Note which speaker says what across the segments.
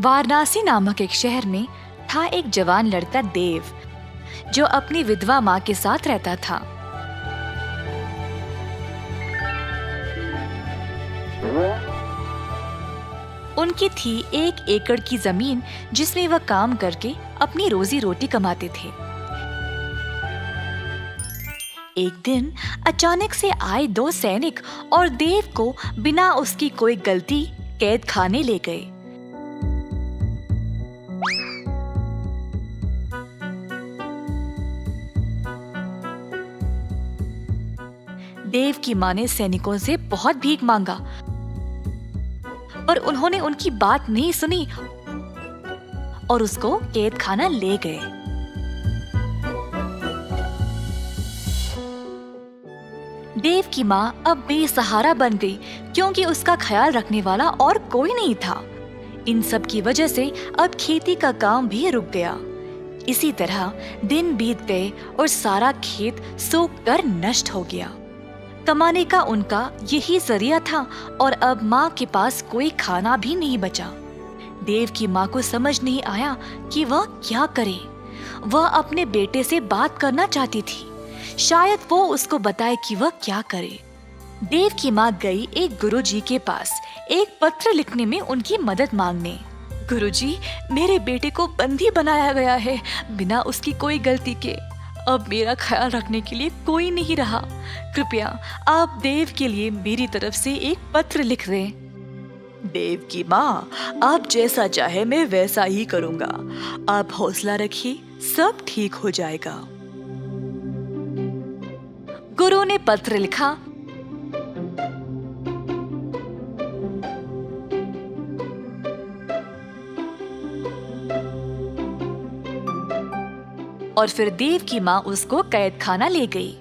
Speaker 1: वाराणसी नामक एक शहर में था एक जवान लड़का देव, जो अपनी विधवा माँ के साथ रहता था। उनकी थी 1 एकड़ की जमीन, जिसमें वह काम करके अपनी रोजी रोटी कमाते थे। एक दिन अचानक से आए 2 सैनिक और देव को बिना उसकी कोई गलती कैद खाने ले गए। देव की माँ ने सैनिकों से बहुत भीख मांगा, पर उन्होंने उनकी बात नहीं सुनी और उसको कैद खाना ले गए। देव की माँ अब बेसहारा बन गई, क्योंकि उसका ख्याल रखने वाला और कोई नहीं था। इन सब की वजह से अब खेती का काम भी रुक गया। इसी तरह दिन बीत गए और सारा खेत सूख कर नष्ट हो गया। कमाने का उनका यही जरिया था और अब माँ के पास कोई खाना भी नहीं बचा। देव की माँ को समझ नहीं आया कि वह क्या करे। वह अपने बेटे से बात करना चाहती थी, शायद वो उसको बताए कि वह क्या करे। देव की माँ गई एक गुरुजी के पास एक पत्र लिखने में उनकी मदद मांगने। गुरुजी, मेरे बेटे को बंदी बनाया गया है बिना उसकी कोई गलती के। अब मेरा ख्याल रखने के लिए कोई नहीं रहा। कृपया आप देव के लिए मेरी तरफ से एक पत्र लिख दें। देव की माँ, आप जैसा चाहे मैं वैसा ही करूँगा। आप हौसला रखिए, सब ठीक हो जाएगा। गुरु ने पत्र लिखा। और फिर देव की माँ उसको कैद खाना ले गई।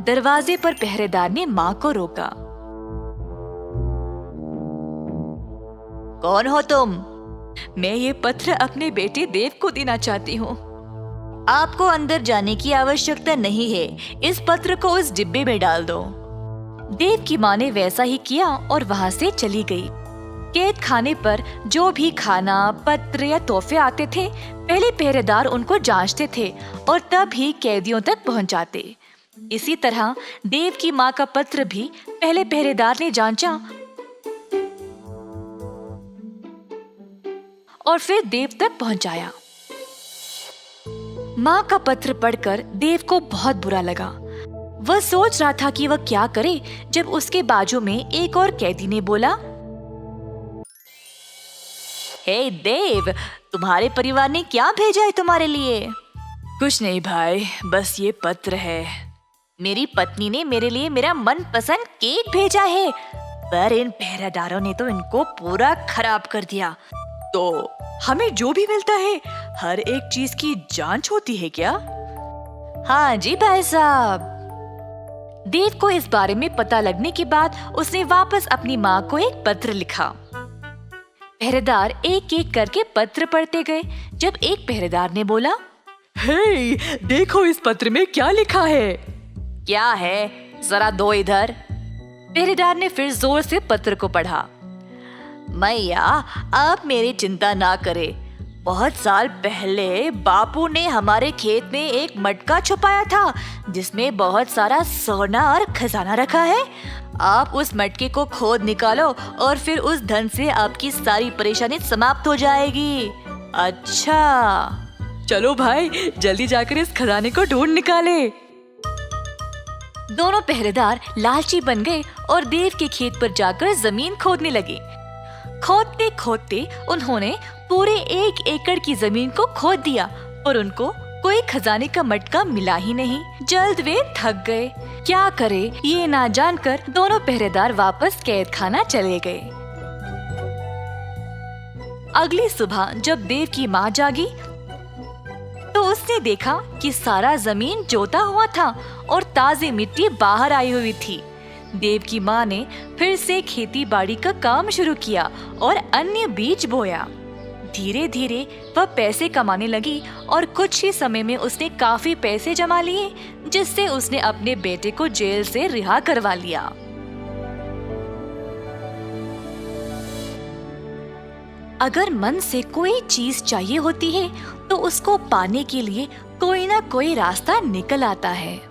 Speaker 1: दरवाजे पर पहरेदार ने माँ को रोका। कौन हो तुम? मैं ये पत्र अपने बेटे देव को देना चाहती हूँ। आपको अंदर जाने की आवश्यकता नहीं है, इस पत्र को उस डिब्बे में डाल दो। देव की माँ ने वैसा ही किया और वहाँ से चली गई। कैद खाने पर जो भी खाना, पत्र या तोहफे आते थे, पहले पहरेदार उनको जांचते थे और तब ही कैदियों तक पहुंचाते। इसी तरह देव की माँ का पत्र भी पहले पहरेदार ने जांचा और फिर देव तक पहुंचाया। माँ का पत्र पढ़कर देव को बहुत बुरा लगा। वह सोच रहा था कि वह क्या करे, जब उसके बाजू में एक और कैदी ने बोला, हे देव, तुम्हारे परिवार ने क्या भेजा है तुम्हारे लिए? कुछ नहीं भाई, बस ये पत्र है। मेरी पत्नी ने मेरे लिए मेरा मनपसंद केक भेजा है, पर इन पहरेदारों ने तो इनको पूरा खराब कर दिया। तो हमें जो भी मिलता है, हर एक चीज की जांच होती है क्या? हाँ जी भाई साहब। देव को इस बारे में पता लगने के बाद उसने वापस अपनी माँ को एक पत्र लिखा। पहरेदार एक एक करके पत्र पढ़ते गए, जब एक पहरेदार ने बोला, हे, देखो इस पत्र में क्या लिखा है। क्या है, जरा दो इधर। पहरेदार ने फिर जोर से पत्र को पढ़ा। मैया, आप मेरी चिंता ना करें। बहुत साल पहले बापू ने हमारे खेत में एक मटका छुपाया था, जिसमें बहुत सारा सोना और खजाना रखा है। आप उस मटके को खोद निकालो और फिर उस धन से आपकी सारी परेशानी समाप्त हो जाएगी। अच्छा, चलो भाई, जल्दी जाकर इस खजाने को ढूंढ निकाले। दोनों पहरेदार लालची बन गए और देव के खेत पर जाकर जमीन खोदने लगे। खोदते खोदते उन्होंने पूरे 1 एकड़ की जमीन को खोद दिया, पर उनको कोई खजाने का मटका मिला ही नहीं। जल्द वे थक गए। क्या करे ये ना जानकर दोनों पहरेदार वापस कैद खाना चले गए। अगली सुबह जब देव की माँ जागी तो उसने देखा कि सारा जमीन जोता हुआ था और ताजी मिट्टी बाहर आई हुई थी। देव की माँ ने फिर से खेती बाड़ी का काम शुरू किया और अन्य बीज बोया। धीरे धीरे वह पैसे कमाने लगी और कुछ ही समय में उसने काफी पैसे जमा लिए, जिससे उसने अपने बेटे को जेल से रिहा करवा लिया। अगर मन से कोई चीज चाहिए होती है तो उसको पाने के लिए कोई ना कोई रास्ता निकल आता है।